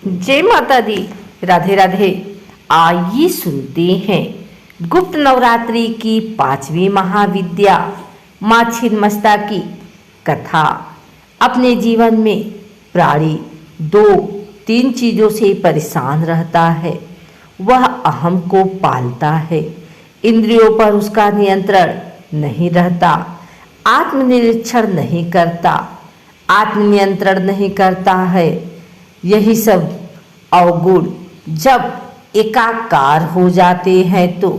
जय माता दी। राधे राधे। आइए सुनते हैं गुप्त नवरात्रि की 5वीं महाविद्या माँ छिन्नमस्ता की कथा। अपने जीवन में प्राणी 2-3 चीज़ों से परेशान रहता है। वह अहम को पालता है, इंद्रियों पर उसका नियंत्रण नहीं रहता, आत्मनिरीक्षण नहीं करता, आत्मनियंत्रण नहीं करता है। यही सब अवगुण जब एकाकार हो जाते हैं तो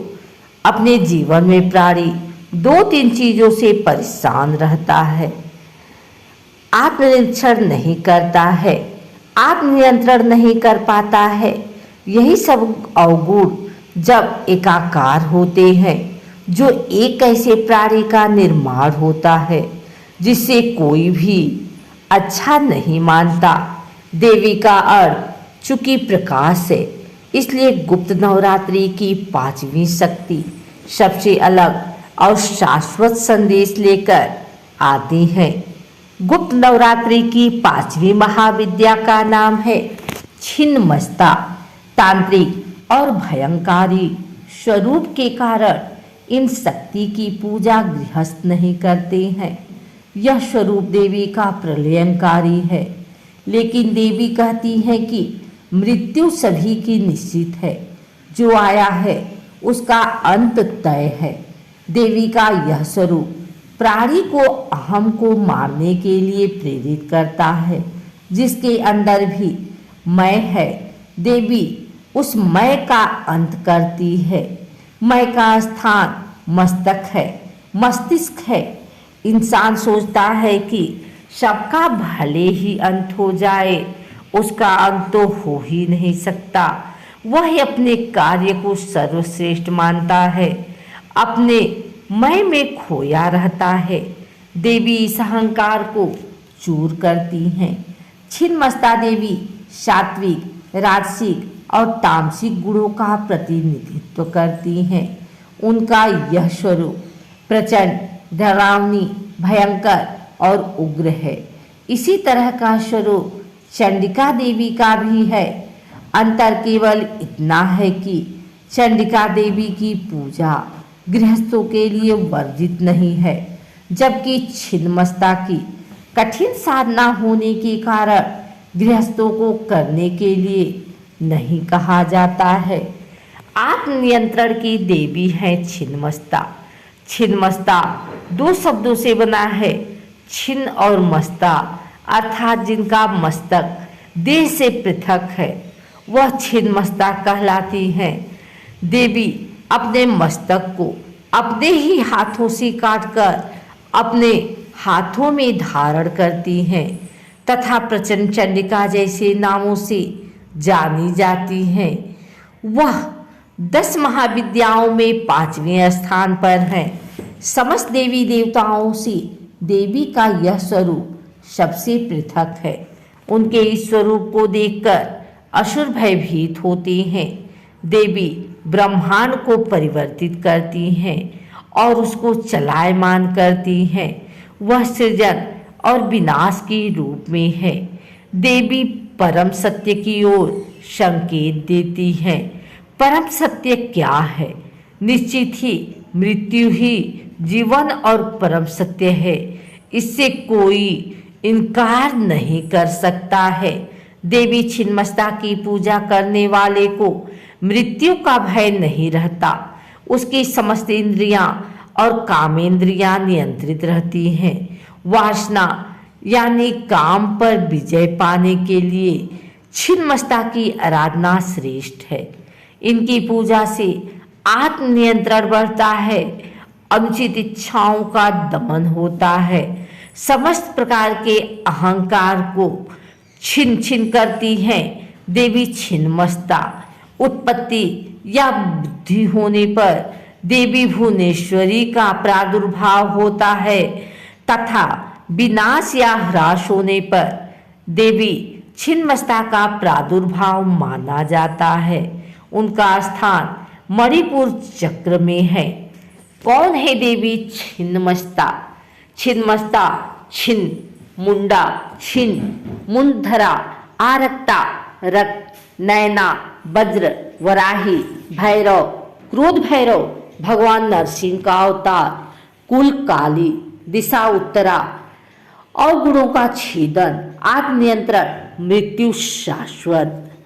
अपने जीवन में प्राणी 2-3 चीज़ों से परेशान रहता है। आत्मनिरीक्षण नहीं करता है, आत्मनियंत्रण नहीं कर पाता है। यही सब अवगुण जब एकाकार होते हैं जो एक ऐसे प्राणी का निर्माण होता है जिससे कोई भी अच्छा नहीं मानता। देवी का अर्थ चूंकि प्रकाश है, इसलिए गुप्त नवरात्रि की 5वीं शक्ति सबसे अलग और शाश्वत संदेश लेकर आती है। गुप्त नवरात्रि की 5वीं महाविद्या का नाम है छिन्नमस्ता। तांत्रिक और भयंकारी स्वरूप के कारण इन शक्ति की पूजा गृहस्थ नहीं करते हैं। यह स्वरूप देवी का प्रलयंकारी है, लेकिन देवी कहती है कि मृत्यु सभी की निश्चित है। जो आया है उसका अंत तय है। देवी का यह स्वरूप प्राणी को अहम को मारने के लिए प्रेरित करता है, जिसके अंदर भी मैं है। देवी उस मैं का अंत करती है। मैं का स्थान मस्तक है, मस्तिष्क है। इंसान सोचता है कि सबका भले ही अंत हो जाए, उसका अंत तो हो ही नहीं सकता। वह अपने कार्य को सर्वश्रेष्ठ मानता है, अपने मैं में खोया रहता है। देवी इस अहंकार को चूर करती हैं। छिन्नमस्ता देवी सात्विक, राजसिक और तामसिक गुणों का प्रतिनिधित्व करती हैं। उनका यह स्वरूप प्रचंड, डरावनी, भयंकर और उग्र है। इसी तरह का स्वरूप चंडिका देवी का भी है। अंतर केवल इतना है कि चंडिका देवी की पूजा गृहस्थों के लिए वर्जित नहीं है, जबकि छिन्नमस्ता की कठिन साधना होने के कारण गृहस्थों को करने के लिए नहीं कहा जाता है। आत्मनियंत्रण की देवी है छिन्नमस्ता। छिन्नमस्ता 2 शब्दों से बना है, छिन्न और मस्ता, अर्थात जिनका मस्तक देह से पृथक है, वह छिन्नमस्ता कहलाती हैं। देवी अपने मस्तक को अपने ही हाथों से काटकर अपने हाथों में धारण करती हैं तथा प्रचंड चंडिका जैसे नामों से जानी जाती हैं। वह 10 महाविद्याओं में 5वें स्थान पर है। समस्त देवी देवताओं से देवी का यह स्वरूप सबसे पृथक है। उनके इस स्वरूप को देखकर असुर भयभीत होते हैं। देवी ब्रह्मांड को परिवर्तित करती हैं और उसको चलायमान करती हैं। वह सृजन और विनाश के रूप में है। देवी परम सत्य की ओर संकेत देती हैं। परम सत्य क्या है? निश्चित ही मृत्यु ही जीवन और परम सत्य है। इससे कोई इनकार नहीं कर सकता है। देवी छिन्नमस्ता की पूजा करने वाले को मृत्यु का भय नहीं रहता। उसकी समस्त इंद्रियां और कामेंद्रियां नियंत्रित रहती हैं। वासना यानी काम पर विजय पाने के लिए छिन्नमस्ता की आराधना श्रेष्ठ है। इनकी पूजा से आत्मनियंत्रण बढ़ता है, अनुचित इच्छाओं का दमन होता है, समस्त प्रकार के अहंकार को छिन्न छिन्न करती हैं। देवी छिन्नमस्ता उत्पत्ति या बुद्धि होने पर देवी भुवनेश्वरी का प्रादुर्भाव होता है तथा विनाश या ह्रास होने पर देवी छिन्नमस्ता का प्रादुर्भाव माना जाता है। उनका स्थान मणिपुर चक्र में है। कौन है देवी छिन्नमस्ता? छिन्नमस्ता छिन्न, मुंडा छिन्न, मुंडधरा, आरक्ता रक्त, नैना, वज्र, वराही, भैरव, क्रोध भैरव, भगवान नरसिंह का अवतार, कुल काली, दिशा उत्तरा, अवगुणों का छेदन, आत्म नियंत्रण, मृत्यु शाश्वत।